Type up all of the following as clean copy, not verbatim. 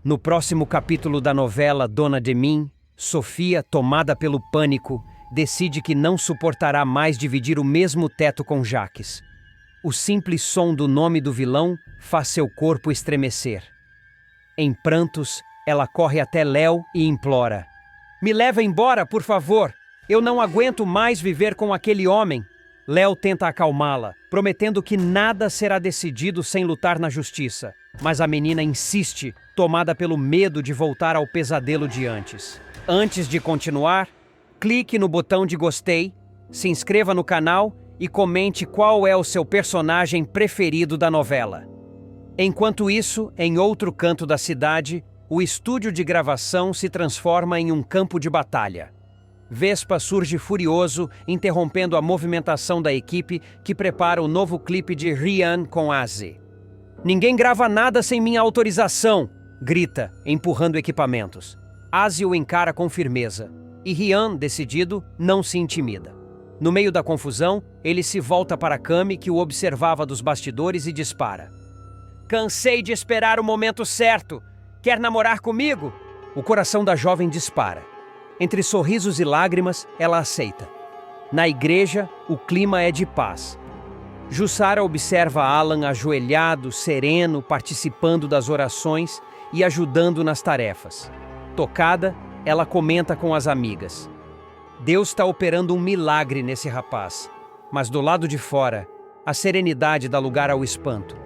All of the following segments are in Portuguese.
No próximo capítulo da novela Dona de Mim, Sofia, tomada pelo pânico, decide que não suportará mais dividir o mesmo teto com Jacques. O simples som do nome do vilão faz seu corpo estremecer. Em prantos, ela corre até Léo e implora: "Me leva embora, por favor! Eu não aguento mais viver com aquele homem!" Léo tenta acalmá-la, prometendo que nada será decidido sem lutar na justiça. Mas a menina insiste, tomada pelo medo de voltar ao pesadelo de antes. Antes de continuar, clique no botão de gostei, se inscreva no canal e comente qual é o seu personagem preferido da novela. Enquanto isso, em outro canto da cidade, o estúdio de gravação se transforma em um campo de batalha. Vespa surge furioso, interrompendo a movimentação da equipe que prepara o novo clipe de Rian com Azzi. "Ninguém grava nada sem minha autorização!" grita, empurrando equipamentos. Azzi o encara com firmeza, e Rian, decidido, não se intimida. No meio da confusão, ele se volta para Cami, que o observava dos bastidores, e dispara. "Cansei de esperar o momento certo! Quer namorar comigo?" O coração da jovem dispara. Entre sorrisos e lágrimas, ela aceita. Na igreja, o clima é de paz. Jussara observa Alan ajoelhado, sereno, participando das orações e ajudando nas tarefas. Tocada, ela comenta com as amigas: "Deus está operando um milagre nesse rapaz." Mas do lado de fora, a serenidade dá lugar ao espanto.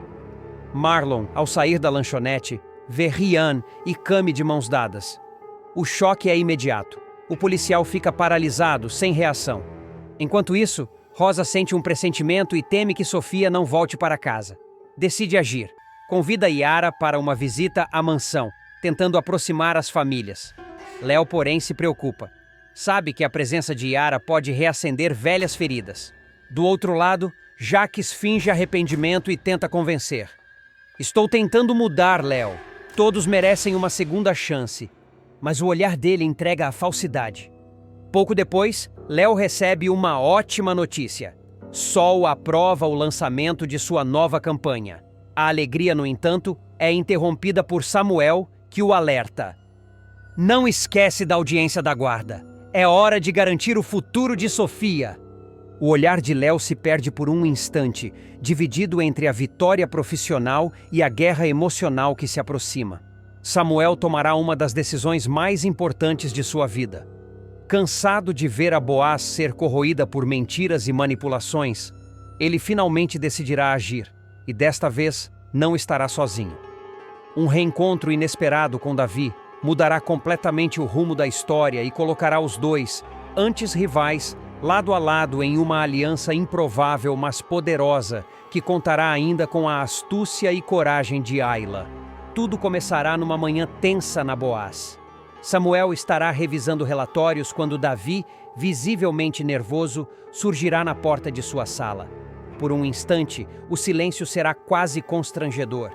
Marlon, ao sair da lanchonete, vê Rian e Cami de mãos dadas. O choque é imediato. O policial fica paralisado, sem reação. Enquanto isso, Rosa sente um pressentimento e teme que Sofia não volte para casa. Decide agir. Convida Yara para uma visita à mansão, tentando aproximar as famílias. Léo, porém, se preocupa. Sabe que a presença de Yara pode reacender velhas feridas. Do outro lado, Jacques finge arrependimento e tenta convencer. "Estou tentando mudar, Léo. Todos merecem uma segunda chance." Mas o olhar dele entrega a falsidade. Pouco depois, Léo recebe uma ótima notícia. Sol aprova o lançamento de sua nova campanha. A alegria, no entanto, é interrompida por Samuel, que o alerta. "Não esquece da audiência da guarda. É hora de garantir o futuro de Sofia." O olhar de Léo se perde por um instante, dividido entre a vitória profissional e a guerra emocional que se aproxima. Samuel tomará uma das decisões mais importantes de sua vida. Cansado de ver a Boaz ser corroída por mentiras e manipulações, ele finalmente decidirá agir, e desta vez não estará sozinho. Um reencontro inesperado com Davi mudará completamente o rumo da história e colocará os dois, antes rivais, lado a lado em uma aliança improvável mas poderosa que contará ainda com a astúcia e coragem de Ayla. Tudo começará numa manhã tensa na Boaz. Samuel estará revisando relatórios quando Davi, visivelmente nervoso, surgirá na porta de sua sala. Por um instante, o silêncio será quase constrangedor.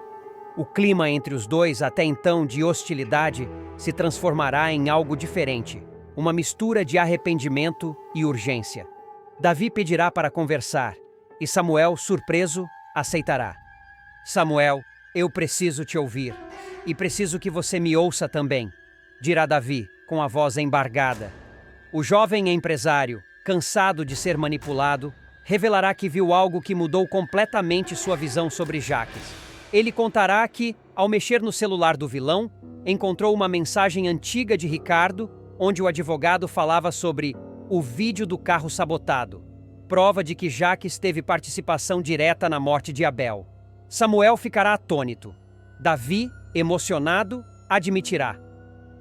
O clima entre os dois, até então de hostilidade, se transformará em algo diferente, uma mistura de arrependimento e urgência. Davi pedirá para conversar, e Samuel, surpreso, aceitará. "Samuel, eu preciso te ouvir, e preciso que você me ouça também", dirá Davi, com a voz embargada. O jovem empresário, cansado de ser manipulado, revelará que viu algo que mudou completamente sua visão sobre Jacques. Ele contará que, ao mexer no celular do vilão, encontrou uma mensagem antiga de Ricardo, onde o advogado falava sobre o vídeo do carro sabotado, prova de que Jacques teve participação direta na morte de Abel. Samuel ficará atônito. Davi, emocionado, admitirá: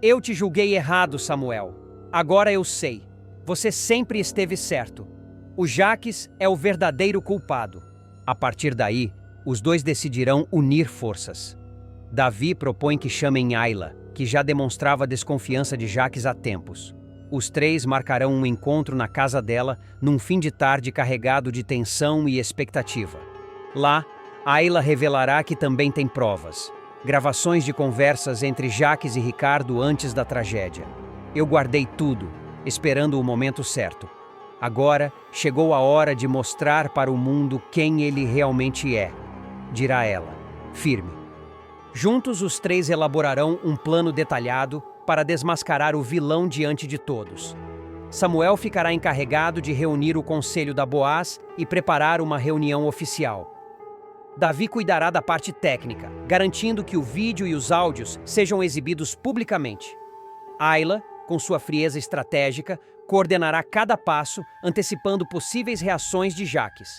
"Eu te julguei errado, Samuel. Agora eu sei. Você sempre esteve certo. O Jacques é o verdadeiro culpado." A partir daí, os dois decidirão unir forças. Davi propõe que chamem Ayla, que já demonstrava desconfiança de Jacques há tempos. Os três marcarão um encontro na casa dela, num fim de tarde carregado de tensão e expectativa. Lá, Ayla revelará que também tem provas. Gravações de conversas entre Jacques e Ricardo antes da tragédia. "Eu guardei tudo, esperando o momento certo. Agora chegou a hora de mostrar para o mundo quem ele realmente é", dirá ela, firme. Juntos, os três elaborarão um plano detalhado para desmascarar o vilão diante de todos. Samuel ficará encarregado de reunir o conselho da Boaz e preparar uma reunião oficial. Davi cuidará da parte técnica, garantindo que o vídeo e os áudios sejam exibidos publicamente. Aila, com sua frieza estratégica, coordenará cada passo, antecipando possíveis reações de Jaques.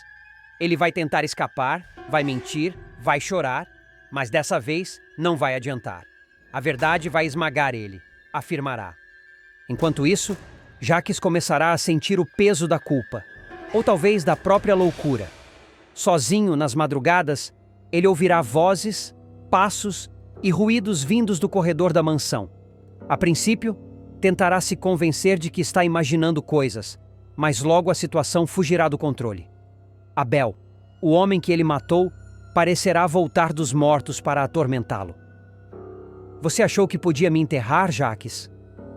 Ele vai tentar escapar, vai mentir, vai chorar, mas dessa vez não vai adiantar. A verdade vai esmagar ele, afirmará. Enquanto isso, Jaques começará a sentir o peso da culpa, ou talvez da própria loucura. Sozinho, nas madrugadas, ele ouvirá vozes, passos e ruídos vindos do corredor da mansão. A princípio, tentará se convencer de que está imaginando coisas, mas logo a situação fugirá do controle. Abel, o homem que ele matou, parecerá voltar dos mortos para atormentá-lo. Você achou que podia me enterrar, Jaques?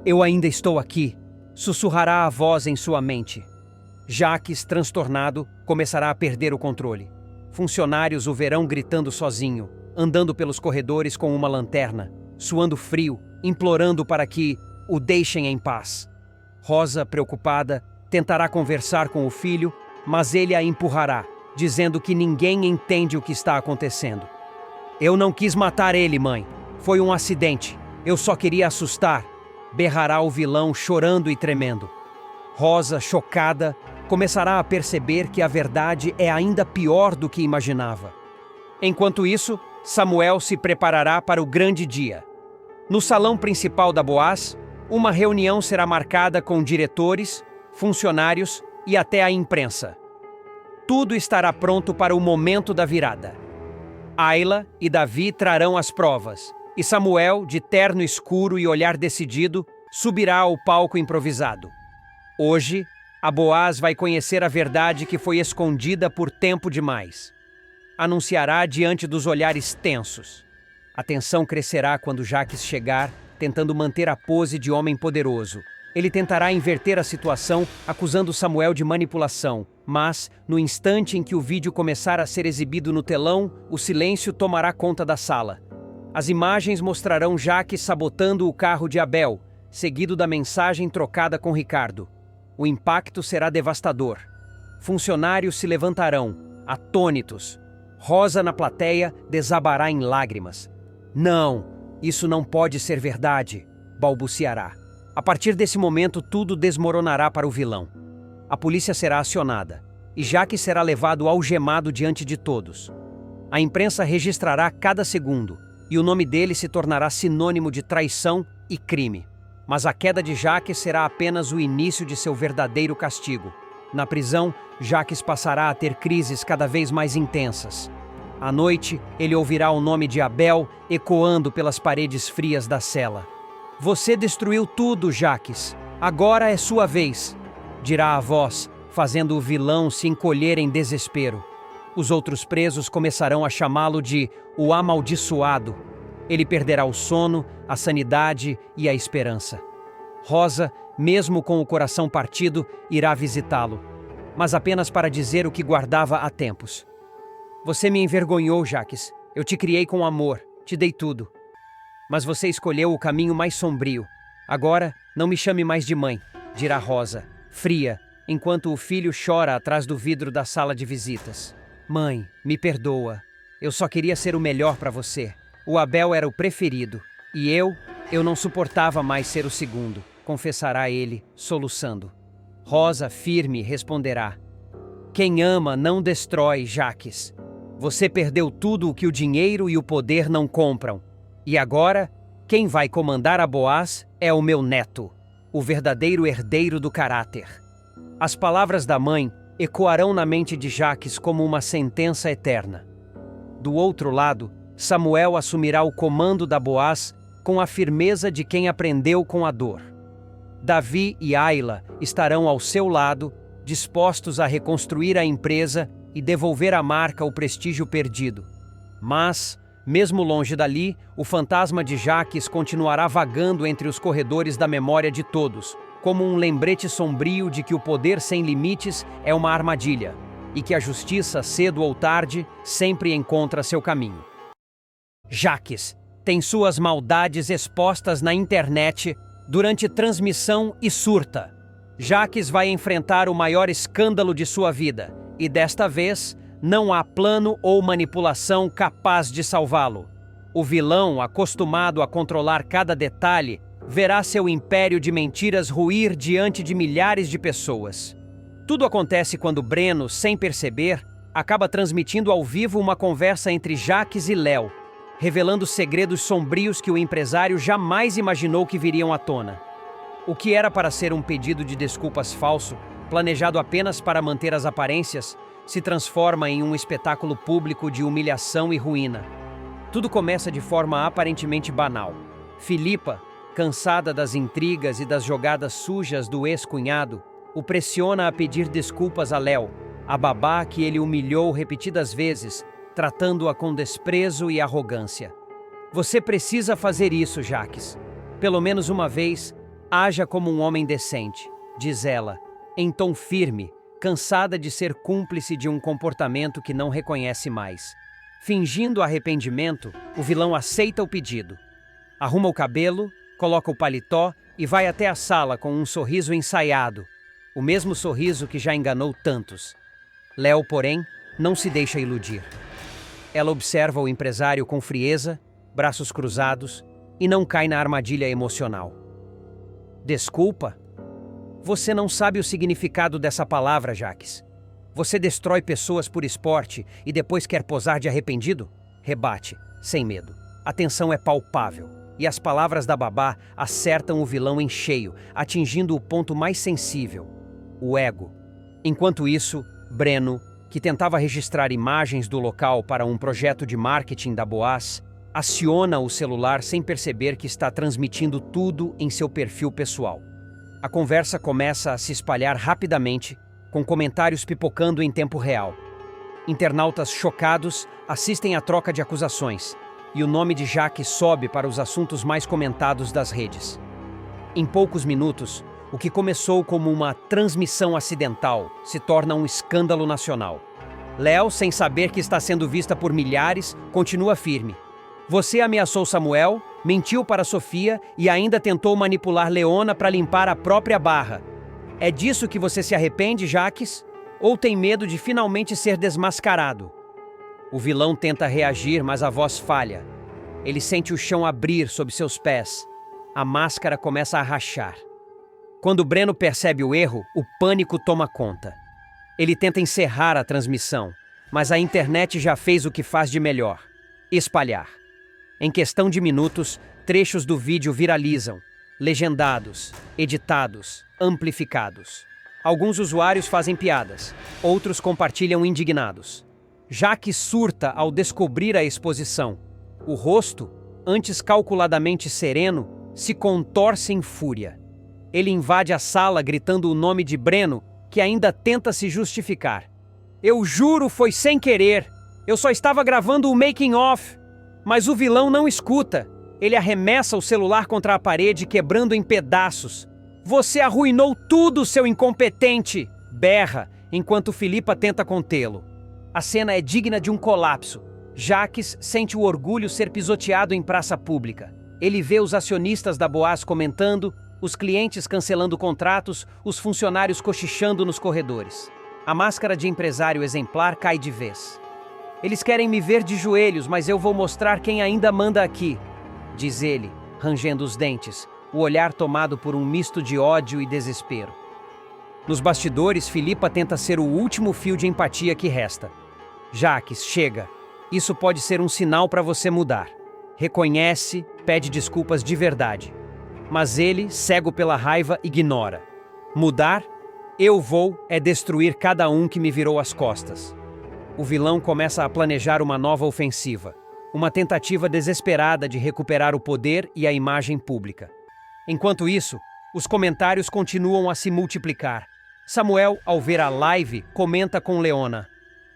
Eu ainda estou aqui, sussurrará a voz em sua mente. Jaques, transtornado, começará a perder o controle. Funcionários o verão gritando sozinho, andando pelos corredores com uma lanterna, suando frio, implorando para que o deixem em paz. Rosa, preocupada, tentará conversar com o filho, mas ele a empurrará, dizendo que ninguém entende o que está acontecendo. Eu não quis matar ele, mãe. Foi um acidente. Eu só queria assustar, berrará o vilão chorando e tremendo. Rosa, chocada, começará a perceber que a verdade é ainda pior do que imaginava. Enquanto isso, Samuel se preparará para o grande dia. No salão principal da Boaz, uma reunião será marcada com diretores, funcionários e até a imprensa. Tudo estará pronto para o momento da virada. Aila e Davi trarão as provas, e Samuel, de terno escuro e olhar decidido, subirá ao palco improvisado. Hoje, a Boaz vai conhecer a verdade que foi escondida por tempo demais. Anunciará diante dos olhares tensos. A tensão crescerá quando Jaques chegar, tentando manter a pose de homem poderoso. Ele tentará inverter a situação, acusando Samuel de manipulação, mas, no instante em que o vídeo começar a ser exibido no telão, o silêncio tomará conta da sala. As imagens mostrarão Jaques sabotando o carro de Abel, seguido da mensagem trocada com Ricardo. O impacto será devastador. Funcionários se levantarão, atônitos. Rosa, na plateia, desabará em lágrimas. Não, isso não pode ser verdade, balbuciará. A partir desse momento, tudo desmoronará para o vilão. A polícia será acionada, e Jaques será levado algemado diante de todos. A imprensa registrará cada segundo, e o nome dele se tornará sinônimo de traição e crime. Mas a queda de Jaques será apenas o início de seu verdadeiro castigo. Na prisão, Jaques passará a ter crises cada vez mais intensas. À noite, ele ouvirá o nome de Abel ecoando pelas paredes frias da cela. Você destruiu tudo, Jaques. Agora é sua vez, dirá a voz, fazendo o vilão se encolher em desespero. Os outros presos começarão a chamá-lo de o amaldiçoado. Ele perderá o sono, a sanidade e a esperança. Rosa, mesmo com o coração partido, irá visitá-lo, mas apenas para dizer o que guardava há tempos. Você me envergonhou, Jaques. Eu te criei com amor, te dei tudo. Mas você escolheu o caminho mais sombrio. Agora, não me chame mais de mãe, dirá Rosa, fria, enquanto o filho chora atrás do vidro da sala de visitas. Mãe, me perdoa. Eu só queria ser o melhor para você. O Abel era o preferido, e eu não suportava mais ser o segundo, confessará ele, soluçando. Rosa, firme, responderá. Quem ama não destrói, Jaques. Você perdeu tudo o que o dinheiro e o poder não compram. E agora, quem vai comandar a Boaz é o meu neto, o verdadeiro herdeiro do caráter. As palavras da mãe ecoarão na mente de Jaques como uma sentença eterna. Do outro lado, Samuel assumirá o comando da Boaz com a firmeza de quem aprendeu com a dor. Davi e Aila estarão ao seu lado, dispostos a reconstruir a empresa e devolver à marca o prestígio perdido. Mas, mesmo longe dali, o fantasma de Jaques continuará vagando entre os corredores da memória de todos, como um lembrete sombrio de que o poder sem limites é uma armadilha, e que a justiça, cedo ou tarde, sempre encontra seu caminho. Jaques tem suas maldades expostas na internet durante transmissão e surta. Jaques vai enfrentar o maior escândalo de sua vida e desta vez não há plano ou manipulação capaz de salvá-lo. O vilão, acostumado a controlar cada detalhe, verá seu império de mentiras ruir diante de milhares de pessoas. Tudo acontece quando Breno, sem perceber, acaba transmitindo ao vivo uma conversa entre Jaques e Léo, revelando segredos sombrios que o empresário jamais imaginou que viriam à tona. O que era para ser um pedido de desculpas falso, planejado apenas para manter as aparências, se transforma em um espetáculo público de humilhação e ruína. Tudo começa de forma aparentemente banal. Filipa, cansada das intrigas e das jogadas sujas do ex-cunhado, o pressiona a pedir desculpas a Léo, a babá que ele humilhou repetidas vezes, tratando-a com desprezo e arrogância. Você precisa fazer isso, Jaques. Pelo menos uma vez, haja como um homem decente, diz ela, em tom firme, cansada de ser cúmplice de um comportamento que não reconhece mais. Fingindo arrependimento, o vilão aceita o pedido. Arruma o cabelo, coloca o paletó e vai até a sala com um sorriso ensaiado, o mesmo sorriso que já enganou tantos. Léo, porém, não se deixa iludir. Ela observa o empresário com frieza, braços cruzados, e não cai na armadilha emocional. Desculpa? Você não sabe o significado dessa palavra, Jaques. Você destrói pessoas por esporte e depois quer posar de arrependido? Rebate, sem medo. A tensão é palpável, e as palavras da babá acertam o vilão em cheio, atingindo o ponto mais sensível, o ego. Enquanto isso, Breno, que tentava registrar imagens do local para um projeto de marketing da Boaz, aciona o celular sem perceber que está transmitindo tudo em seu perfil pessoal. A conversa começa a se espalhar rapidamente, com comentários pipocando em tempo real. Internautas chocados assistem à troca de acusações, e o nome de Jaques sobe para os assuntos mais comentados das redes. Em poucos minutos, o que começou como uma transmissão acidental se torna um escândalo nacional. Léo, sem saber que está sendo vista por milhares, continua firme. Você ameaçou Samuel, mentiu para Sofia e ainda tentou manipular Leona para limpar a própria barra. É disso que você se arrepende, Jaques? Ou tem medo de finalmente ser desmascarado? O vilão tenta reagir, mas a voz falha. Ele sente o chão abrir sob seus pés. A máscara começa a rachar. Quando Breno percebe o erro, o pânico toma conta. Ele tenta encerrar a transmissão, mas a internet já fez o que faz de melhor: espalhar. Em questão de minutos, trechos do vídeo viralizam, legendados, editados, amplificados. Alguns usuários fazem piadas, outros compartilham indignados. Jaques surta ao descobrir a exposição. O rosto, antes calculadamente sereno, se contorce em fúria. Ele invade a sala gritando o nome de Breno, que ainda tenta se justificar. Eu juro, foi sem querer. Eu só estava gravando o making of. Mas o vilão não escuta. Ele arremessa o celular contra a parede, quebrando em pedaços. Você arruinou tudo, seu incompetente! Berra, enquanto Filipa tenta contê-lo. A cena é digna de um colapso. Jaques sente o orgulho ser pisoteado em praça pública. Ele vê os acionistas da Boaz comentando, os clientes cancelando contratos, os funcionários cochichando nos corredores. A máscara de empresário exemplar cai de vez. Eles querem me ver de joelhos, mas eu vou mostrar quem ainda manda aqui, diz ele, rangendo os dentes, o olhar tomado por um misto de ódio e desespero. Nos bastidores, Filipa tenta ser o último fio de empatia que resta. Jaques, chega. Isso pode ser um sinal para você mudar. Reconhece, pede desculpas de verdade. Mas ele, cego pela raiva, ignora. Mudar? Eu vou é destruir cada um que me virou as costas. O vilão começa a planejar uma nova ofensiva, uma tentativa desesperada de recuperar o poder e a imagem pública. Enquanto isso, os comentários continuam a se multiplicar. Samuel, ao ver a live, comenta com Leona: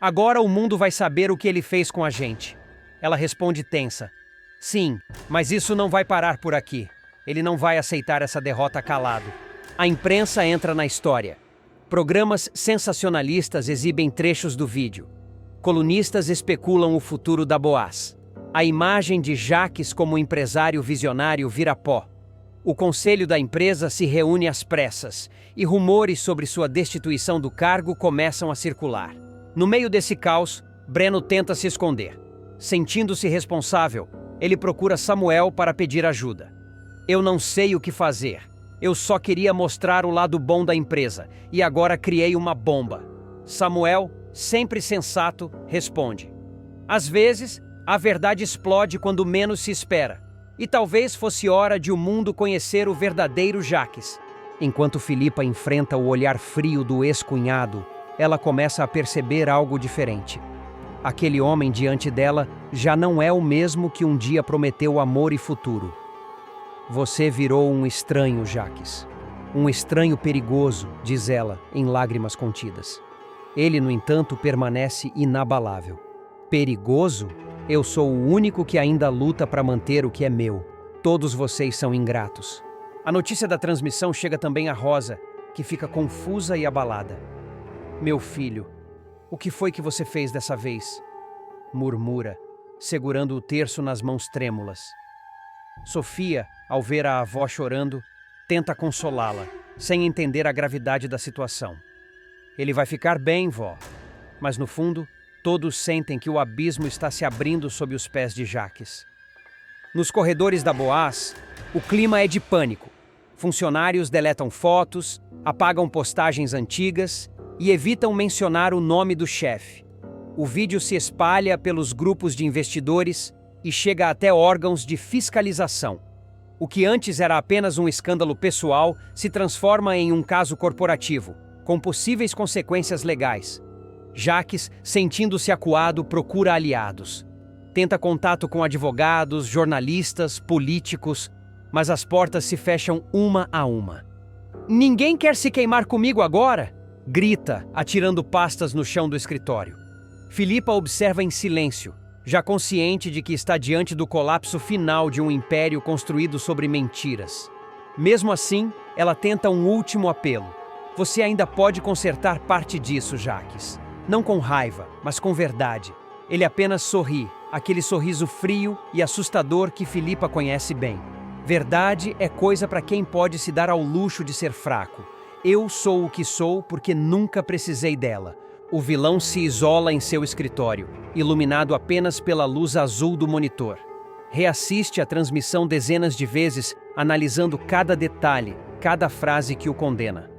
agora o mundo vai saber o que ele fez com a gente. Ela responde tensa: sim, mas isso não vai parar por aqui. Ele não vai aceitar essa derrota calado. A imprensa entra na história. Programas sensacionalistas exibem trechos do vídeo. Colunistas especulam o futuro da Boaz. A imagem de Jaques como empresário visionário vira pó. O conselho da empresa se reúne às pressas e rumores sobre sua destituição do cargo começam a circular. No meio desse caos, Breno tenta se esconder. Sentindo-se responsável, ele procura Samuel para pedir ajuda. Eu não sei o que fazer. Eu só queria mostrar o lado bom da empresa e agora criei uma bomba. Samuel, sempre sensato, responde. Às vezes, a verdade explode quando menos se espera. E talvez fosse hora de o mundo conhecer o verdadeiro Jaques. Enquanto Filipa enfrenta o olhar frio do ex-cunhado, ela começa a perceber algo diferente. Aquele homem diante dela já não é o mesmo que um dia prometeu amor e futuro. Você virou um estranho, Jaques. Um estranho perigoso, diz ela, em lágrimas contidas. Ele, no entanto, permanece inabalável. Perigoso? Eu sou o único que ainda luta para manter o que é meu. Todos vocês são ingratos. A notícia da transmissão chega também a Rosa, que fica confusa e abalada. Meu filho, o que foi que você fez dessa vez? Murmura, segurando o terço nas mãos trêmulas. Sofia, ao ver a avó chorando, tenta consolá-la, sem entender a gravidade da situação. Ele vai ficar bem, vó. Mas no fundo, todos sentem que o abismo está se abrindo sob os pés de Jaques. Nos corredores da Boaz, o clima é de pânico. Funcionários deletam fotos, apagam postagens antigas e evitam mencionar o nome do chefe. O vídeo se espalha pelos grupos de investidores e chega até órgãos de fiscalização. O que antes era apenas um escândalo pessoal se transforma em um caso corporativo, com possíveis consequências legais. Jaques, sentindo-se acuado, procura aliados. Tenta contato com advogados, jornalistas, políticos, mas as portas se fecham uma a uma. Ninguém quer se queimar comigo agora? Grita, atirando pastas no chão do escritório. Filipa observa em silêncio, já consciente de que está diante do colapso final de um império construído sobre mentiras. Mesmo assim, ela tenta um último apelo. Você ainda pode consertar parte disso, Jaques. Não com raiva, mas com verdade. Ele apenas sorri, aquele sorriso frio e assustador que Filipa conhece bem. Verdade é coisa para quem pode se dar ao luxo de ser fraco. Eu sou o que sou porque nunca precisei dela. O vilão se isola em seu escritório, iluminado apenas pela luz azul do monitor. Reassiste a transmissão dezenas de vezes, analisando cada detalhe, cada frase que o condena.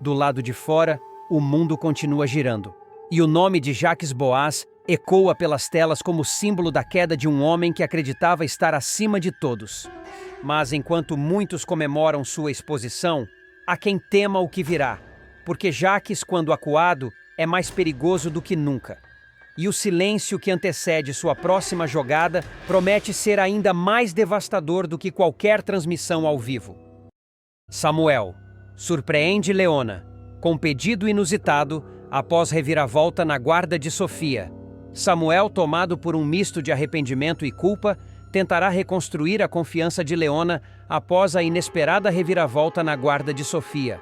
Do lado de fora, o mundo continua girando. E o nome de Jaques Boaz ecoa pelas telas como símbolo da queda de um homem que acreditava estar acima de todos. Mas enquanto muitos comemoram sua exposição, há quem tema o que virá, porque Jaques, quando acuado, é mais perigoso do que nunca. E o silêncio que antecede sua próxima jogada promete ser ainda mais devastador do que qualquer transmissão ao vivo. Samuel surpreende Leona, com pedido inusitado, após reviravolta na guarda de Sofia. Samuel, tomado por um misto de arrependimento e culpa, tentará reconstruir a confiança de Leona após a inesperada reviravolta na guarda de Sofia.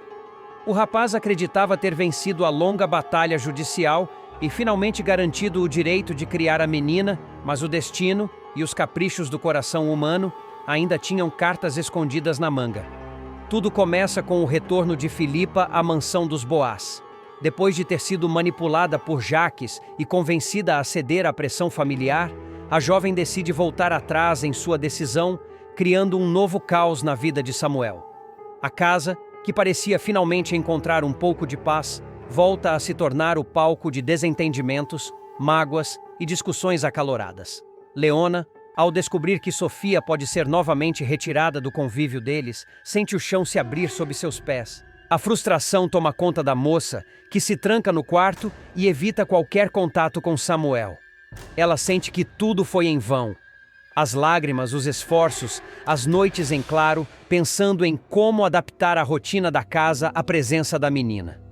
O rapaz acreditava ter vencido a longa batalha judicial e finalmente garantido o direito de criar a menina, mas o destino e os caprichos do coração humano ainda tinham cartas escondidas na manga. Tudo começa com o retorno de Filipa à mansão dos Boaz. Depois de ter sido manipulada por Jaques e convencida a ceder à pressão familiar, a jovem decide voltar atrás em sua decisão, criando um novo caos na vida de Samuel. A casa, que parecia finalmente encontrar um pouco de paz, volta a se tornar o palco de desentendimentos, mágoas e discussões acaloradas. Leona, ao descobrir que Sofia pode ser novamente retirada do convívio deles, sente o chão se abrir sob seus pés. A frustração toma conta da moça, que se tranca no quarto e evita qualquer contato com Samuel. Ela sente que tudo foi em vão. As lágrimas, os esforços, as noites em claro, pensando em como adaptar a rotina da casa à presença da menina.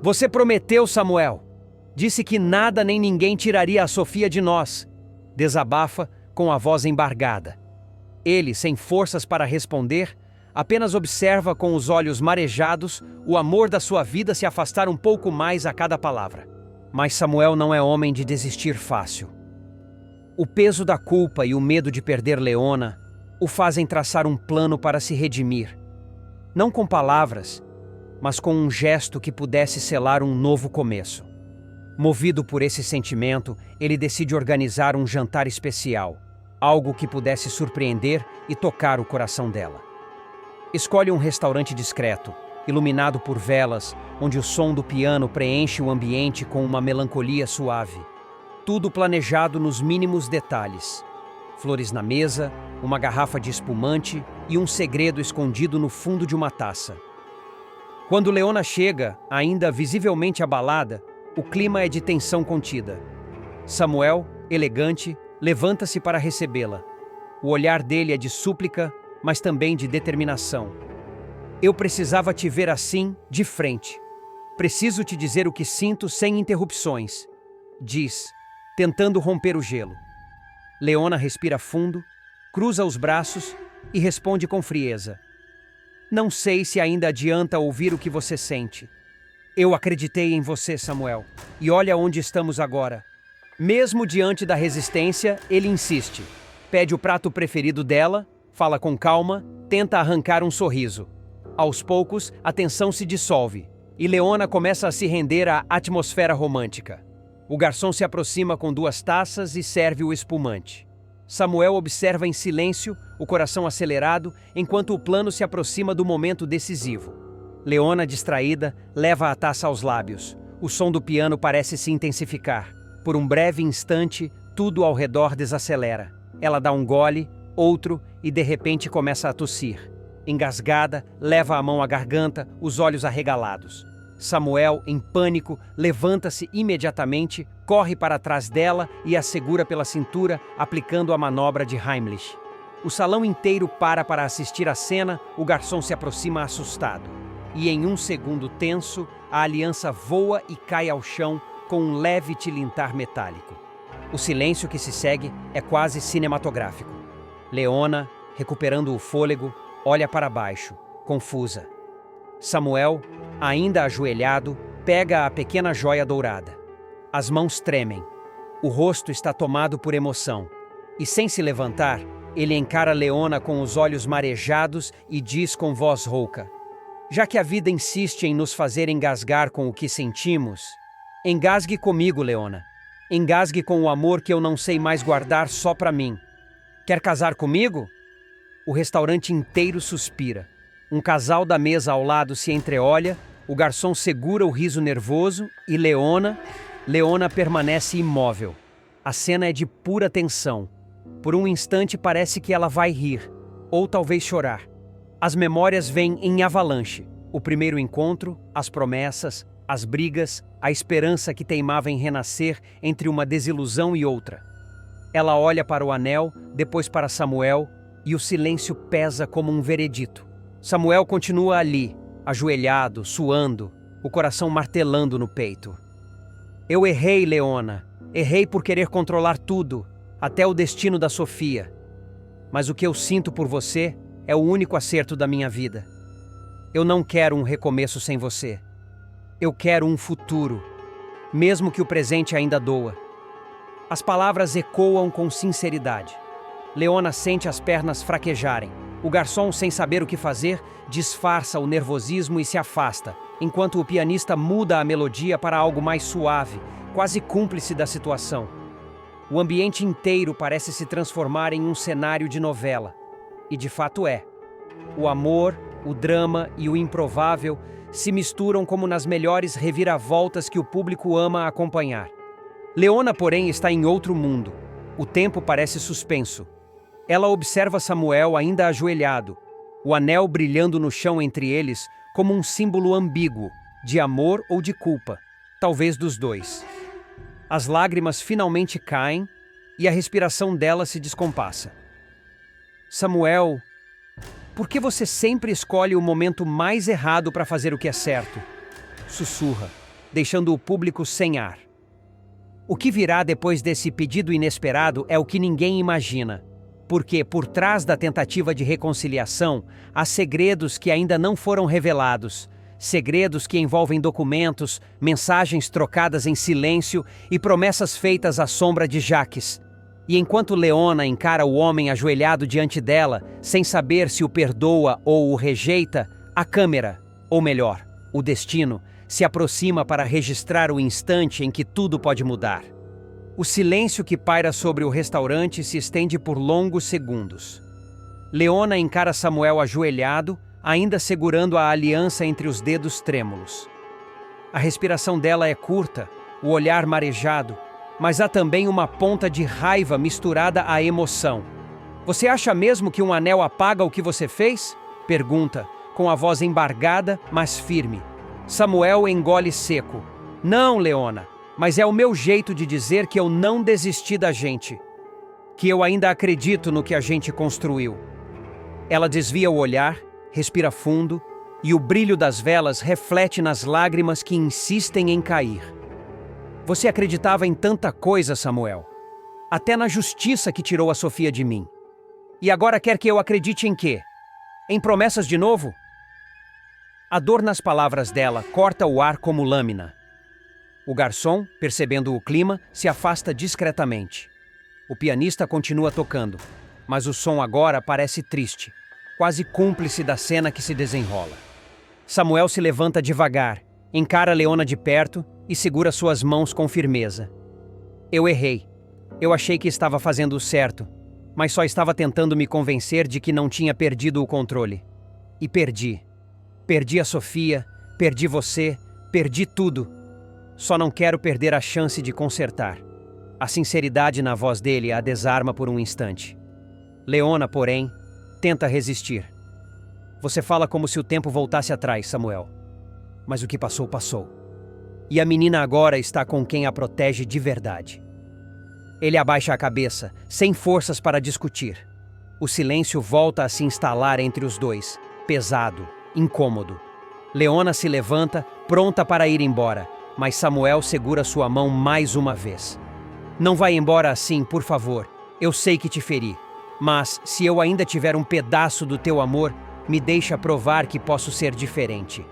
Você prometeu, Samuel. Disse que nada nem ninguém tiraria a Sofia de nós. Desabafa com a voz embargada. Ele, sem forças para responder, apenas observa com os olhos marejados o amor da sua vida se afastar um pouco mais a cada palavra. Mas Samuel não é homem de desistir fácil. O peso da culpa e o medo de perder Leona o fazem traçar um plano para se redimir. Não com palavras, mas com um gesto que pudesse selar um novo começo. Movido por esse sentimento, ele decide organizar um jantar especial, algo que pudesse surpreender e tocar o coração dela. Escolhe um restaurante discreto, iluminado por velas, onde o som do piano preenche o ambiente com uma melancolia suave. Tudo planejado nos mínimos detalhes. Flores na mesa, uma garrafa de espumante e um segredo escondido no fundo de uma taça. Quando Leona chega, ainda visivelmente abalada, o clima é de tensão contida. Samuel, elegante, levanta-se para recebê-la. O olhar dele é de súplica, mas também de determinação. Eu precisava te ver assim, de frente. Preciso te dizer o que sinto sem interrupções, diz, tentando romper o gelo. Leona respira fundo, cruza os braços e responde com frieza. Não sei se ainda adianta ouvir o que você sente. Eu acreditei em você, Samuel, e olha onde estamos agora. Mesmo diante da resistência, ele insiste. Pede o prato preferido dela, fala com calma, tenta arrancar um sorriso. Aos poucos, a tensão se dissolve, e Leona começa a se render à atmosfera romântica. O garçom se aproxima com 2 taças e serve o espumante. Samuel observa em silêncio, o coração acelerado, enquanto o plano se aproxima do momento decisivo. Leona, distraída, leva a taça aos lábios. O som do piano parece se intensificar. Por um breve instante, tudo ao redor desacelera. Ela dá um gole, outro, e de repente começa a tossir. Engasgada, leva a mão à garganta, os olhos arregalados. Samuel, em pânico, levanta-se imediatamente, corre para trás dela e a segura pela cintura, aplicando a manobra de Heimlich. O salão inteiro para assistir à cena, o garçom se aproxima assustado. E em um segundo tenso, a aliança voa e cai ao chão com um leve tilintar metálico. O silêncio que se segue é quase cinematográfico. Leona, recuperando o fôlego, olha para baixo, confusa. Samuel, ainda ajoelhado, pega a pequena joia dourada. As mãos tremem. O rosto está tomado por emoção. E sem se levantar, ele encara Leona com os olhos marejados e diz com voz rouca: já que a vida insiste em nos fazer engasgar com o que sentimos, engasgue comigo, Leona. Engasgue com o amor que eu não sei mais guardar só para mim. Quer casar comigo? O restaurante inteiro suspira. Um casal da mesa ao lado se entreolha, o garçom segura o riso nervoso e Leona permanece imóvel. A cena é de pura tensão. Por um instante parece que ela vai rir, ou talvez chorar. As memórias vêm em avalanche. O primeiro encontro, as promessas, as brigas, a esperança que teimava em renascer entre uma desilusão e outra. Ela olha para o anel, depois para Samuel, e o silêncio pesa como um veredito. Samuel continua ali, ajoelhado, suando, o coração martelando no peito. Eu errei, Leona. Errei por querer controlar tudo, até o destino da Sofia. Mas o que eu sinto por você é o único acerto da minha vida. Eu não quero um recomeço sem você. Eu quero um futuro, mesmo que o presente ainda doa. As palavras ecoam com sinceridade. Leona sente as pernas fraquejarem. O garçom, sem saber o que fazer, disfarça o nervosismo e se afasta, enquanto o pianista muda a melodia para algo mais suave, quase cúmplice da situação. O ambiente inteiro parece se transformar em um cenário de novela. E de fato é. O amor, o drama e o improvável se misturam como nas melhores reviravoltas que o público ama acompanhar. Leona, porém, está em outro mundo. O tempo parece suspenso. Ela observa Samuel ainda ajoelhado, o anel brilhando no chão entre eles como um símbolo ambíguo, de amor ou de culpa, talvez dos dois. As lágrimas finalmente caem e a respiração dela se descompassa. Samuel, por que você sempre escolhe o momento mais errado para fazer o que é certo? Sussurra, deixando o público sem ar. O que virá depois desse pedido inesperado é o que ninguém imagina. Porque, por trás da tentativa de reconciliação, há segredos que ainda não foram revelados. Segredos que envolvem documentos, mensagens trocadas em silêncio e promessas feitas à sombra de Jacques. E enquanto Leona encara o homem ajoelhado diante dela, sem saber se o perdoa ou o rejeita, a câmera, ou melhor, o destino, se aproxima para registrar o instante em que tudo pode mudar. O silêncio que paira sobre o restaurante se estende por longos segundos. Leona encara Samuel ajoelhado, ainda segurando a aliança entre os dedos trêmulos. A respiração dela é curta, o olhar marejado, mas há também uma ponta de raiva misturada à emoção. "Você acha mesmo que um anel apaga o que você fez?" pergunta, com a voz embargada, mas firme. Samuel engole seco. "Não, Leona, mas é o meu jeito de dizer que eu não desisti da gente. Que eu ainda acredito no que a gente construiu." Ela desvia o olhar, respira fundo, e o brilho das velas reflete nas lágrimas que insistem em cair. "Você acreditava em tanta coisa, Samuel. Até na justiça que tirou a Sofia de mim. E agora quer que eu acredite em quê? Em promessas de novo?" A dor nas palavras dela corta o ar como lâmina. O garçom, percebendo o clima, se afasta discretamente. O pianista continua tocando, mas o som agora parece triste, quase cúmplice da cena que se desenrola. Samuel se levanta devagar, encara Leona de perto e segura suas mãos com firmeza. "Eu errei. Eu achei que estava fazendo o certo, mas só estava tentando me convencer de que não tinha perdido o controle. E perdi. Perdi a Sofia, perdi você, perdi tudo. Só não quero perder a chance de consertar." A sinceridade na voz dele a desarma por um instante. Leona, porém, tenta resistir. "Você fala como se o tempo voltasse atrás, Samuel. Mas o que passou, passou. E a menina agora está com quem a protege de verdade." Ele abaixa a cabeça, sem forças para discutir. O silêncio volta a se instalar entre os dois, pesado, incômodo. Leona se levanta, pronta para ir embora, mas Samuel segura sua mão mais uma vez. "Não vai embora assim, por favor. Eu sei que te feri. Mas, se eu ainda tiver um pedaço do teu amor, me deixa provar que posso ser diferente."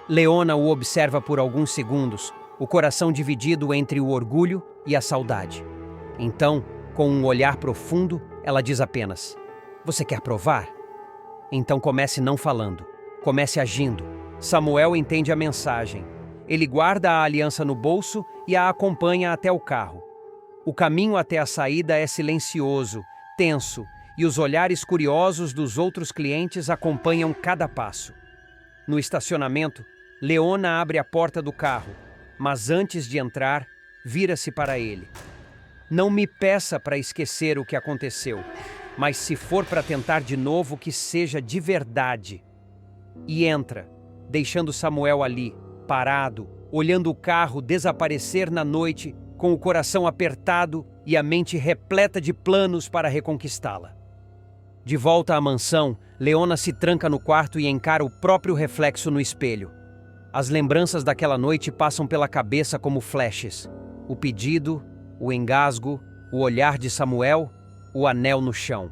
Leona o observa por alguns segundos, o coração dividido entre o orgulho e a saudade. Então, com um olhar profundo, ela diz apenas: "Você quer provar? Então comece não falando. Comece agindo." Samuel entende a mensagem. Ele guarda a aliança no bolso e a acompanha até o carro. O caminho até a saída é silencioso, tenso, e os olhares curiosos dos outros clientes acompanham cada passo. No estacionamento, Leona abre a porta do carro, mas antes de entrar, vira-se para ele. "Não me peça para esquecer o que aconteceu, mas se for para tentar de novo, que seja de verdade." E entra, deixando Samuel ali, parado, olhando o carro desaparecer na noite, com o coração apertado e a mente repleta de planos para reconquistá-la. De volta à mansão, Leona se tranca no quarto e encara o próprio reflexo no espelho. As lembranças daquela noite passam pela cabeça como flashes. O pedido, o engasgo, o olhar de Samuel, o anel no chão.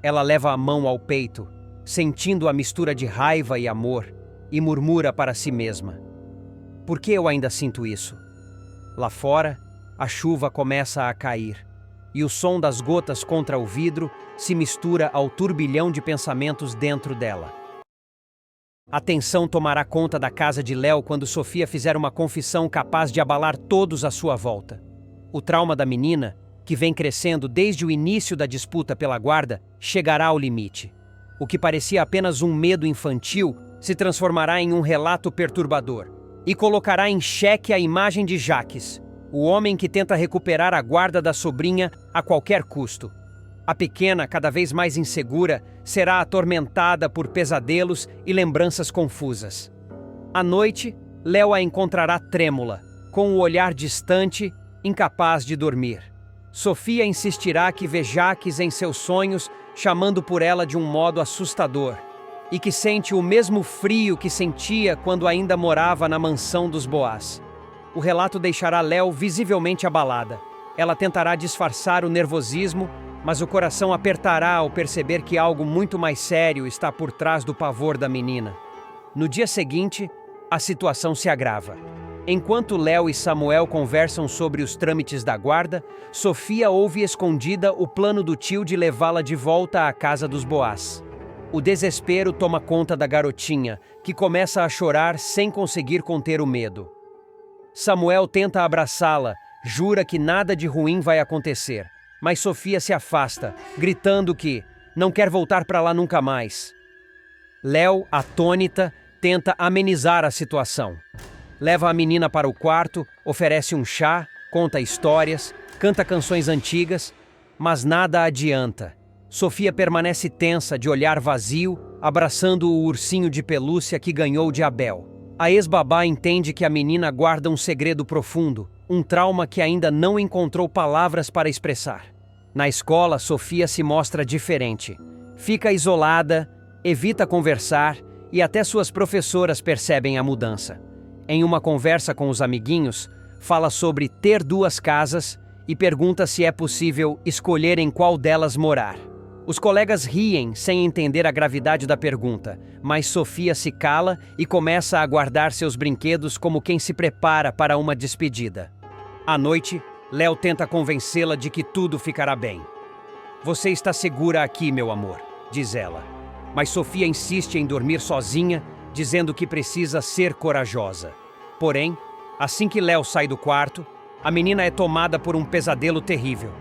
Ela leva a mão ao peito, sentindo a mistura de raiva e amor, e murmura para si mesma: "Por que eu ainda sinto isso?" Lá fora, a chuva começa a cair, e o som das gotas contra o vidro se mistura ao turbilhão de pensamentos dentro dela. A tensão tomará conta da casa de Léo quando Sofia fizer uma confissão capaz de abalar todos à sua volta. O trauma da menina, que vem crescendo desde o início da disputa pela guarda, chegará ao limite. O que parecia apenas um medo infantil se transformará em um relato perturbador e colocará em xeque a imagem de Jacques, o homem que tenta recuperar a guarda da sobrinha a qualquer custo. A pequena, cada vez mais insegura, será atormentada por pesadelos e lembranças confusas. À noite, Léo a encontrará trêmula, com o olhar distante, incapaz de dormir. Sofia insistirá que vê Jacques em seus sonhos, chamando por ela de um modo assustador, e que sente o mesmo frio que sentia quando ainda morava na mansão dos Boaz. O relato deixará Léo visivelmente abalada. Ela tentará disfarçar o nervosismo, mas o coração apertará ao perceber que algo muito mais sério está por trás do pavor da menina. No dia seguinte, a situação se agrava. Enquanto Léo e Samuel conversam sobre os trâmites da guarda, Sofia ouve escondida o plano do tio de levá-la de volta à casa dos Boaz. O desespero toma conta da garotinha, que começa a chorar sem conseguir conter o medo. Samuel tenta abraçá-la, jura que nada de ruim vai acontecer, mas Sofia se afasta, gritando que não quer voltar para lá nunca mais. Léo, atônita, tenta amenizar a situação. Leva a menina para o quarto, oferece um chá, conta histórias, canta canções antigas, mas nada adianta. Sofia permanece tensa, de olhar vazio, abraçando o ursinho de pelúcia que ganhou de Abel. A ex-babá entende que a menina guarda um segredo profundo, um trauma que ainda não encontrou palavras para expressar. Na escola, Sofia se mostra diferente. Fica isolada, evita conversar e até suas professoras percebem a mudança. Em uma conversa com os amiguinhos, fala sobre ter 2 casas e pergunta se é possível escolher em qual delas morar. Os colegas riem sem entender a gravidade da pergunta, mas Sofia se cala e começa a guardar seus brinquedos como quem se prepara para uma despedida. À noite, Léo tenta convencê-la de que tudo ficará bem. "Você está segura aqui, meu amor", diz ela. Mas Sofia insiste em dormir sozinha, dizendo que precisa ser corajosa. Porém, assim que Léo sai do quarto, a menina é tomada por um pesadelo terrível.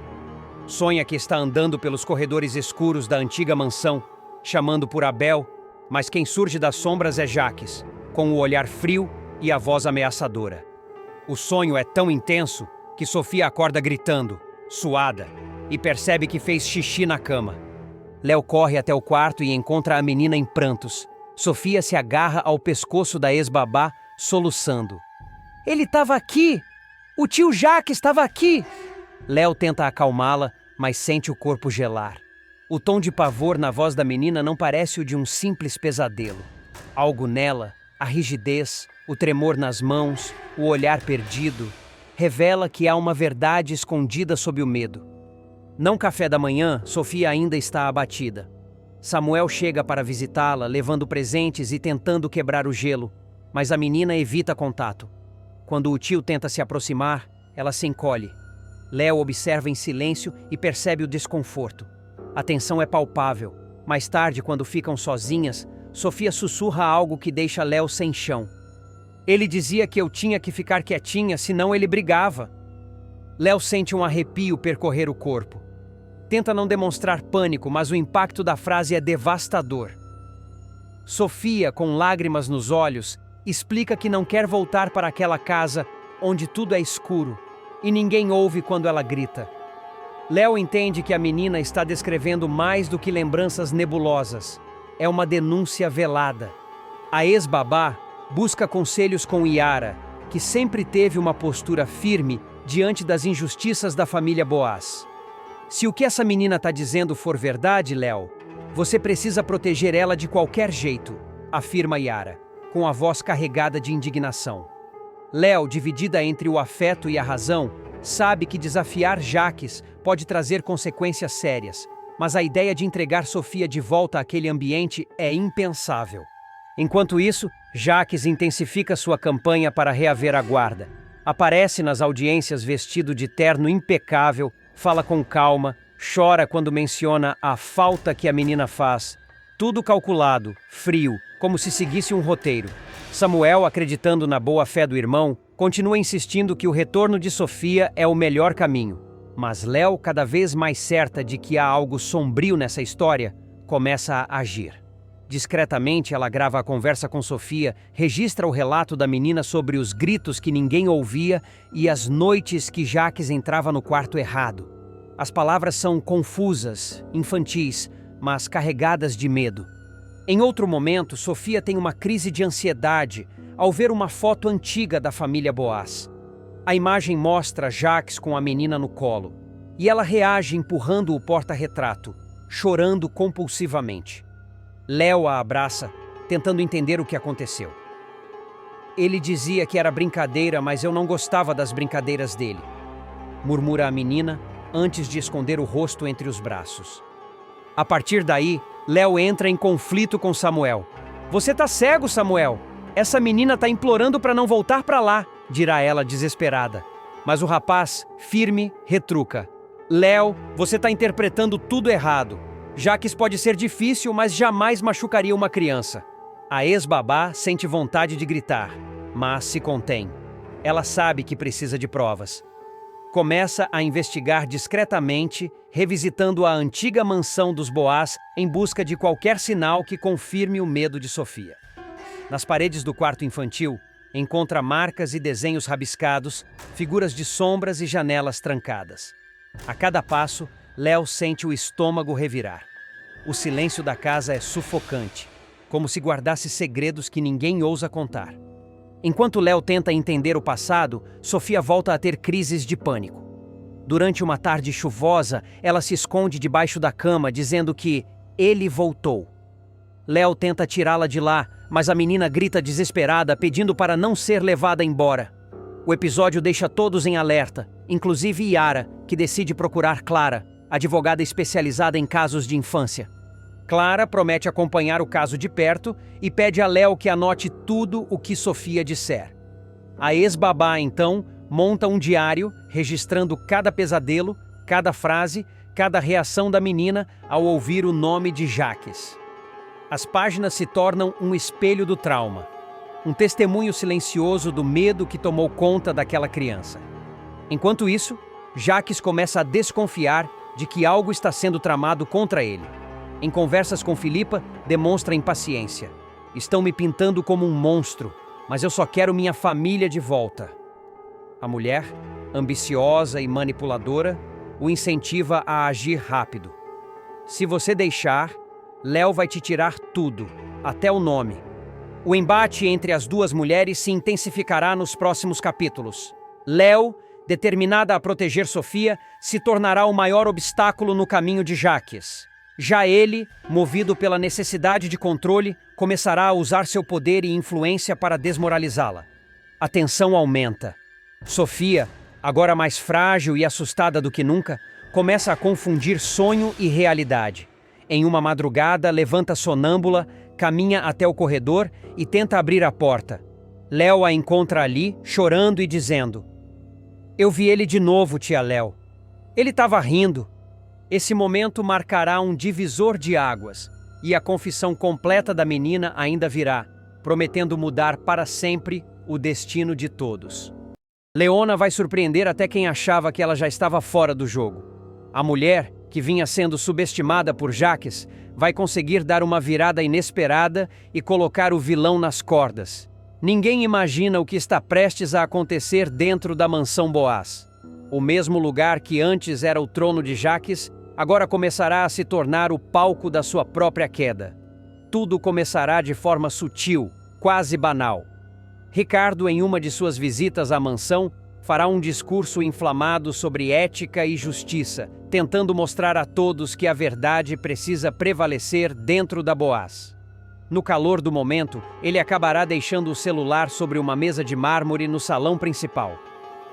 Sonha que está andando pelos corredores escuros da antiga mansão, chamando por Abel, mas quem surge das sombras é Jacques, com o olhar frio e a voz ameaçadora. O sonho é tão intenso que Sofia acorda gritando, suada, e percebe que fez xixi na cama. Léo corre até o quarto e encontra a menina em prantos. Sofia se agarra ao pescoço da ex-babá, soluçando. "Ele estava aqui! O tio Jacques estava aqui!" Léo tenta acalmá-la, mas sente o corpo gelar. O tom de pavor na voz da menina não parece o de um simples pesadelo. Algo nela, a rigidez, o tremor nas mãos, o olhar perdido, revela que há uma verdade escondida sob o medo. Não café da manhã, Sofia ainda está abatida. Samuel chega para visitá-la, levando presentes e tentando quebrar o gelo, mas a menina evita contato. Quando o tio tenta se aproximar, ela se encolhe. Léo observa em silêncio e percebe o desconforto. A tensão é palpável. Mais tarde, quando ficam sozinhas, Sofia sussurra algo que deixa Léo sem chão. "Ele dizia que eu tinha que ficar quietinha, senão ele brigava." Léo sente um arrepio percorrer o corpo. Tenta não demonstrar pânico, mas o impacto da frase é devastador. Sofia, com lágrimas nos olhos, explica que não quer voltar para aquela casa onde tudo é escuro e ninguém ouve quando ela grita. Léo entende que a menina está descrevendo mais do que lembranças nebulosas. É uma denúncia velada. A ex-babá busca conselhos com Yara, que sempre teve uma postura firme diante das injustiças da família Boaz. "Se o que essa menina está dizendo for verdade, Léo, você precisa proteger ela de qualquer jeito", afirma Yara, com a voz carregada de indignação. Léo, dividida entre o afeto e a razão, sabe que desafiar Jacques pode trazer consequências sérias, mas a ideia de entregar Sofia de volta àquele ambiente é impensável. Enquanto isso, Jacques intensifica sua campanha para reaver a guarda. Aparece nas audiências vestido de terno impecável, fala com calma, chora quando menciona a falta que a menina faz. Tudo calculado, frio, como se seguisse um roteiro. Samuel, acreditando na boa-fé do irmão, continua insistindo que o retorno de Sofia é o melhor caminho. Mas Léo, cada vez mais certa de que há algo sombrio nessa história, começa a agir. Discretamente, ela grava a conversa com Sofia, registra o relato da menina sobre os gritos que ninguém ouvia e as noites que Jacques entrava no quarto errado. As palavras são confusas, infantis, mas carregadas de medo. Em outro momento, Sofia tem uma crise de ansiedade ao ver uma foto antiga da família Boaz. A imagem mostra Jacques com a menina no colo, e ela reage empurrando o porta-retrato, chorando compulsivamente. Léo a abraça, tentando entender o que aconteceu. "Ele dizia que era brincadeira, mas eu não gostava das brincadeiras dele", murmura a menina, antes de esconder o rosto entre os braços. A partir daí, Léo entra em conflito com Samuel. "Você tá cego, Samuel! Essa menina tá implorando para não voltar para lá", dirá ela desesperada. Mas o rapaz, firme, retruca. Léo, você está interpretando tudo errado. Jaques pode ser difícil, mas jamais machucaria uma criança. A ex-babá sente vontade de gritar, mas se contém. Ela sabe que precisa de provas. Começa a investigar discretamente, revisitando a antiga mansão dos Boaz em busca de qualquer sinal que confirme o medo de Sofia. Nas paredes do quarto infantil, encontra marcas e desenhos rabiscados, figuras de sombras e janelas trancadas. A cada passo, Léo sente o estômago revirar. O silêncio da casa é sufocante, como se guardasse segredos que ninguém ousa contar. Enquanto Léo tenta entender o passado, Sofia volta a ter crises de pânico. Durante uma tarde chuvosa, ela se esconde debaixo da cama, dizendo que ele voltou. Léo tenta tirá-la de lá, mas a menina grita desesperada, pedindo para não ser levada embora. O episódio deixa todos em alerta, inclusive Yara, que decide procurar Clara, advogada especializada em casos de infância. Clara promete acompanhar o caso de perto e pede a Léo que anote tudo o que Sofia disser. A ex-babá, então, monta um diário registrando cada pesadelo, cada frase, cada reação da menina ao ouvir o nome de Jaques. As páginas se tornam um espelho do trauma, um testemunho silencioso do medo que tomou conta daquela criança. Enquanto isso, Jaques começa a desconfiar de que algo está sendo tramado contra ele. Em conversas com Filipa, demonstra impaciência. Estão me pintando como um monstro, mas eu só quero minha família de volta. A mulher, ambiciosa e manipuladora, o incentiva a agir rápido. Se você deixar, Léo vai te tirar tudo, até o nome. O embate entre as duas mulheres se intensificará nos próximos capítulos. Léo, determinada a proteger Sofia, se tornará o maior obstáculo no caminho de Jaques. Já ele, movido pela necessidade de controle, começará a usar seu poder e influência para desmoralizá-la. A tensão aumenta. Sofia, agora mais frágil e assustada do que nunca, começa a confundir sonho e realidade. Em uma madrugada, levanta sonâmbula, caminha até o corredor e tenta abrir a porta. Léo a encontra ali, chorando e dizendo: "Eu vi ele de novo, tia Léo. Ele estava rindo." Esse momento marcará um divisor de águas, e a confissão completa da menina ainda virá, prometendo mudar para sempre o destino de todos. Leona vai surpreender até quem achava que ela já estava fora do jogo. A mulher, que vinha sendo subestimada por Jaques, vai conseguir dar uma virada inesperada e colocar o vilão nas cordas. Ninguém imagina o que está prestes a acontecer dentro da mansão Boaz. O mesmo lugar que antes era o trono de Jaques, agora começará a se tornar o palco da sua própria queda. Tudo começará de forma sutil, quase banal. Ricardo, em uma de suas visitas à mansão, fará um discurso inflamado sobre ética e justiça, tentando mostrar a todos que a verdade precisa prevalecer dentro da Boaz. No calor do momento, ele acabará deixando o celular sobre uma mesa de mármore no salão principal.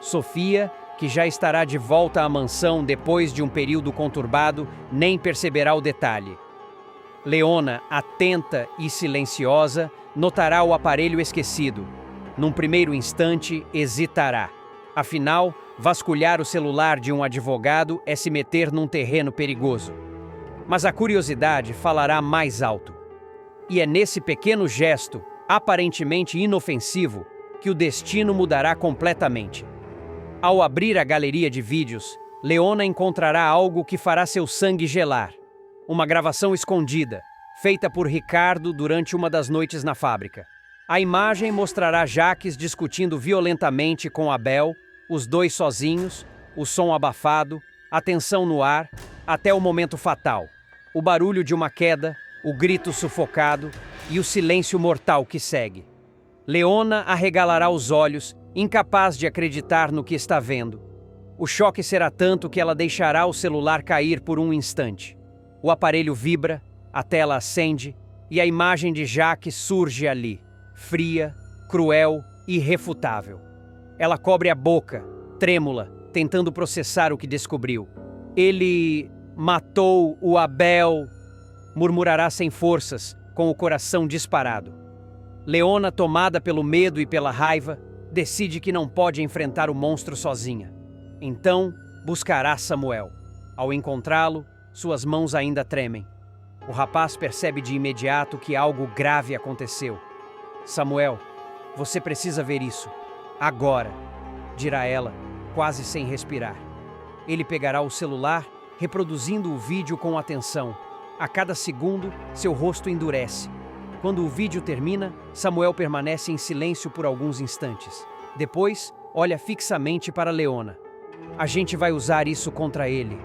Sofia, que já estará de volta à mansão depois de um período conturbado, nem perceberá o detalhe. Leona, atenta e silenciosa, notará o aparelho esquecido. Num primeiro instante, hesitará. Afinal, vasculhar o celular de um advogado é se meter num terreno perigoso. Mas a curiosidade falará mais alto. E é nesse pequeno gesto, aparentemente inofensivo, que o destino mudará completamente. Ao abrir a galeria de vídeos, Leona encontrará algo que fará seu sangue gelar. Uma gravação escondida, feita por Ricardo durante uma das noites na fábrica. A imagem mostrará Jaques discutindo violentamente com Abel, os dois sozinhos, o som abafado, a tensão no ar, até o momento fatal. O barulho de uma queda, o grito sufocado e o silêncio mortal que segue. Leona arregalará os olhos, incapaz de acreditar no que está vendo. O choque será tanto que ela deixará o celular cair por um instante. O aparelho vibra, a tela acende e a imagem de Jaques surge ali, fria, cruel e irrefutável. Ela cobre a boca, trêmula, tentando processar o que descobriu. "Ele matou o Abel", murmurará sem forças, com o coração disparado. Leona, tomada pelo medo e pela raiva, decide que não pode enfrentar o monstro sozinha. Então, buscará Samuel. Ao encontrá-lo, suas mãos ainda tremem. O rapaz percebe de imediato que algo grave aconteceu. Samuel, você precisa ver isso. Agora, dirá ela, quase sem respirar. Ele pegará o celular, reproduzindo o vídeo com atenção. A cada segundo, seu rosto endurece. Quando o vídeo termina, Samuel permanece em silêncio por alguns instantes. Depois, olha fixamente para Leona. A gente vai usar isso contra ele,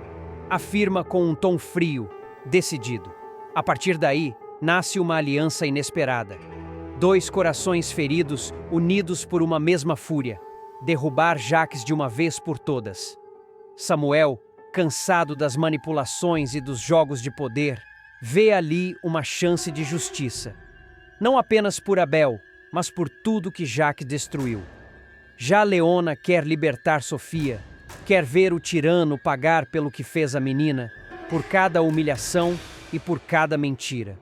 afirma com um tom frio, decidido. A partir daí, nasce uma aliança inesperada. Dois corações feridos, unidos por uma mesma fúria. Derrubar Jacques de uma vez por todas. Samuel, cansado das manipulações e dos jogos de poder, vê ali uma chance de justiça. Não apenas por Abel, mas por tudo que Jacques destruiu. Já Leona quer libertar Sofia, quer ver o tirano pagar pelo que fez a menina, por cada humilhação e por cada mentira.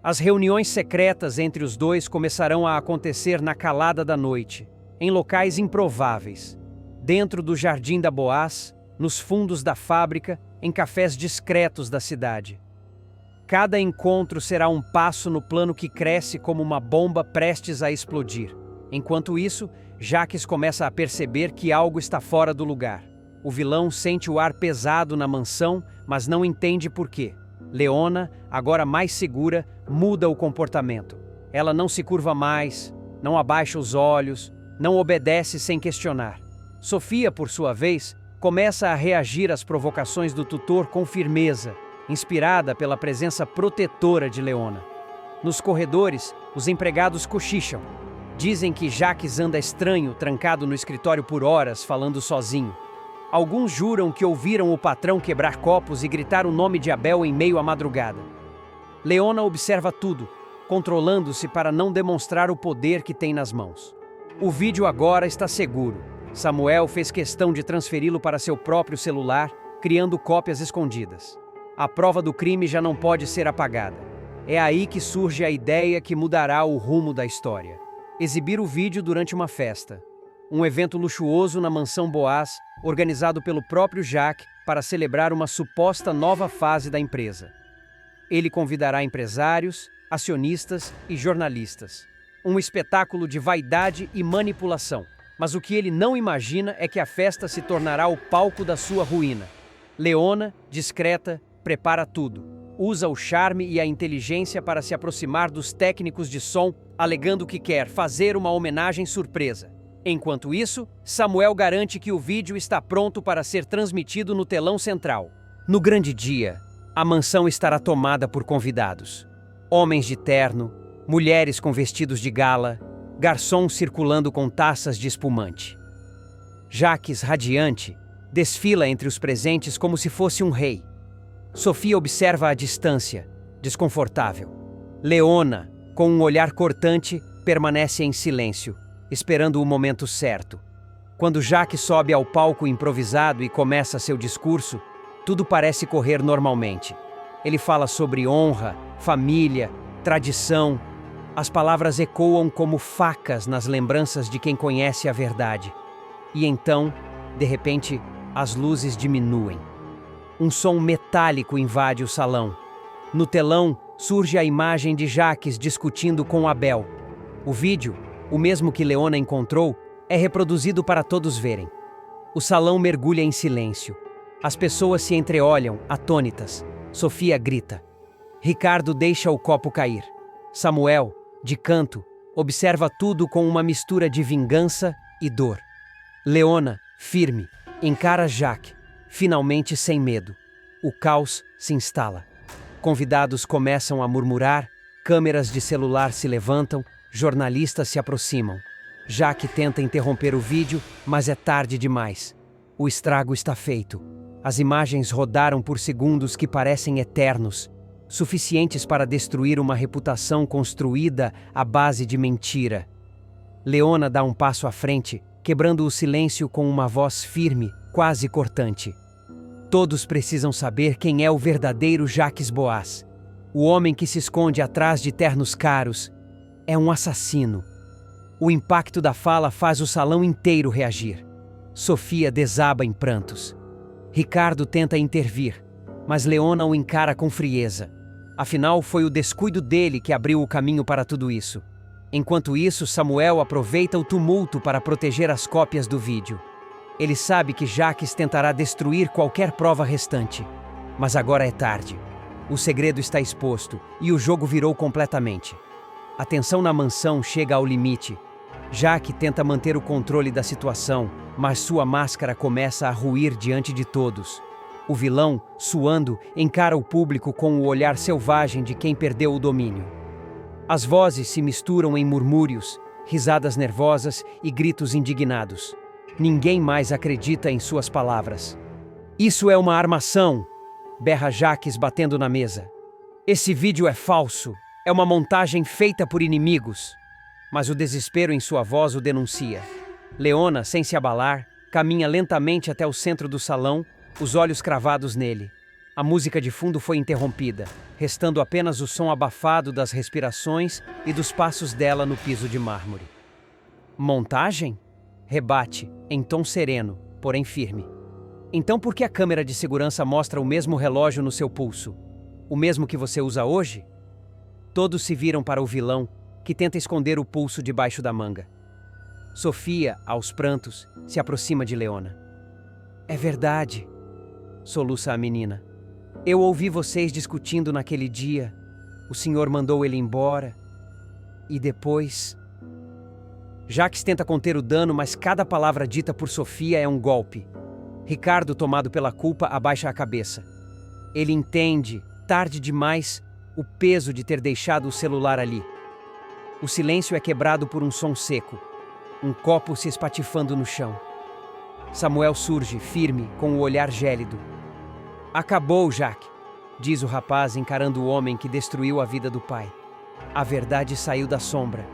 As reuniões secretas entre os dois começarão a acontecer na calada da noite, em locais improváveis, dentro do jardim da Boaz, nos fundos da fábrica, em cafés discretos da cidade. Cada encontro será um passo no plano que cresce como uma bomba prestes a explodir. Enquanto isso, Jacques começa a perceber que algo está fora do lugar. O vilão sente o ar pesado na mansão, mas não entende por quê. Leona, agora mais segura, muda o comportamento. Ela não se curva mais, não abaixa os olhos, não obedece sem questionar. Sofia, por sua vez, começa a reagir às provocações do tutor com firmeza, inspirada pela presença protetora de Leona. Nos corredores, os empregados cochicham. Dizem que Jacques anda estranho, trancado no escritório por horas, falando sozinho. Alguns juram que ouviram o patrão quebrar copos e gritar o nome de Abel em meio à madrugada. Leona observa tudo, controlando-se para não demonstrar o poder que tem nas mãos. O vídeo agora está seguro. Samuel fez questão de transferi-lo para seu próprio celular, criando cópias escondidas. A prova do crime já não pode ser apagada. É aí que surge a ideia que mudará o rumo da história. Exibir o vídeo durante uma festa. Um evento luxuoso na mansão Boaz, organizado pelo próprio Jacques para celebrar uma suposta nova fase da empresa. Ele convidará empresários, acionistas e jornalistas. Um espetáculo de vaidade e manipulação. Mas o que ele não imagina é que a festa se tornará o palco da sua ruína. Leona, discreta, prepara tudo. Usa o charme e a inteligência para se aproximar dos técnicos de som, alegando que quer fazer uma homenagem surpresa. Enquanto isso, Samuel garante que o vídeo está pronto para ser transmitido no telão central. No grande dia, a mansão estará tomada por convidados. Homens de terno, mulheres com vestidos de gala, garçons circulando com taças de espumante. Jacques, radiante, desfila entre os presentes como se fosse um rei. Sofia observa à distância, desconfortável. Leona, com um olhar cortante, permanece em silêncio, esperando o momento certo. Quando Jacques sobe ao palco improvisado e começa seu discurso, tudo parece correr normalmente. Ele fala sobre honra, família, tradição. As palavras ecoam como facas nas lembranças de quem conhece a verdade. E então, de repente, as luzes diminuem. Um som metálico invade o salão. No telão, surge a imagem de Jacques discutindo com Abel. O vídeo, o mesmo que Leona encontrou, é reproduzido para todos verem. O salão mergulha em silêncio. As pessoas se entreolham, atônitas. Sofia grita. Ricardo deixa o copo cair. Samuel, de canto, observa tudo com uma mistura de vingança e dor. Leona, firme, encara Jacques, finalmente sem medo. O caos se instala. Convidados começam a murmurar, câmeras de celular se levantam, jornalistas se aproximam. Jacques tenta interromper o vídeo, mas é tarde demais. O estrago está feito. As imagens rodaram por segundos que parecem eternos, suficientes para destruir uma reputação construída à base de mentira. Leona dá um passo à frente, quebrando o silêncio com uma voz firme, quase cortante. Todos precisam saber quem é o verdadeiro Jacques Boaz. O homem que se esconde atrás de ternos caros é um assassino. O impacto da fala faz o salão inteiro reagir. Sofia desaba em prantos. Ricardo tenta intervir, mas Leona o encara com frieza. Afinal, foi o descuido dele que abriu o caminho para tudo isso. Enquanto isso, Samuel aproveita o tumulto para proteger as cópias do vídeo. Ele sabe que Jacques tentará destruir qualquer prova restante. Mas agora é tarde. O segredo está exposto e o jogo virou completamente. A tensão na mansão chega ao limite. Jacques tenta manter o controle da situação, mas sua máscara começa a ruir diante de todos. O vilão, suando, encara o público com o olhar selvagem de quem perdeu o domínio. As vozes se misturam em murmúrios, risadas nervosas e gritos indignados. Ninguém mais acredita em suas palavras. Isso é uma armação! Berra Jacques batendo na mesa. Esse vídeo é falso. É uma montagem feita por inimigos. Mas o desespero em sua voz o denuncia. Leona, sem se abalar, caminha lentamente até o centro do salão, os olhos cravados nele. A música de fundo foi interrompida, restando apenas o som abafado das respirações e dos passos dela no piso de mármore. Montagem? Rebate, em tom sereno, porém firme. Então por que a câmera de segurança mostra o mesmo relógio no seu pulso? O mesmo que você usa hoje? Todos se viram para o vilão, que tenta esconder o pulso debaixo da manga. Sofia, aos prantos, se aproxima de Leona. É verdade, soluça a menina. Eu ouvi vocês discutindo naquele dia. O senhor mandou ele embora. E depois... Jacques tenta conter o dano, mas cada palavra dita por Sofia é um golpe. Ricardo, tomado pela culpa, abaixa a cabeça. Ele entende, tarde demais, o peso de ter deixado o celular ali. O silêncio é quebrado por um som seco. Um copo se espatifando no chão. Samuel surge, firme, com o olhar gélido. Acabou, Jacques, diz o rapaz encarando o homem que destruiu a vida do pai. A verdade saiu da sombra.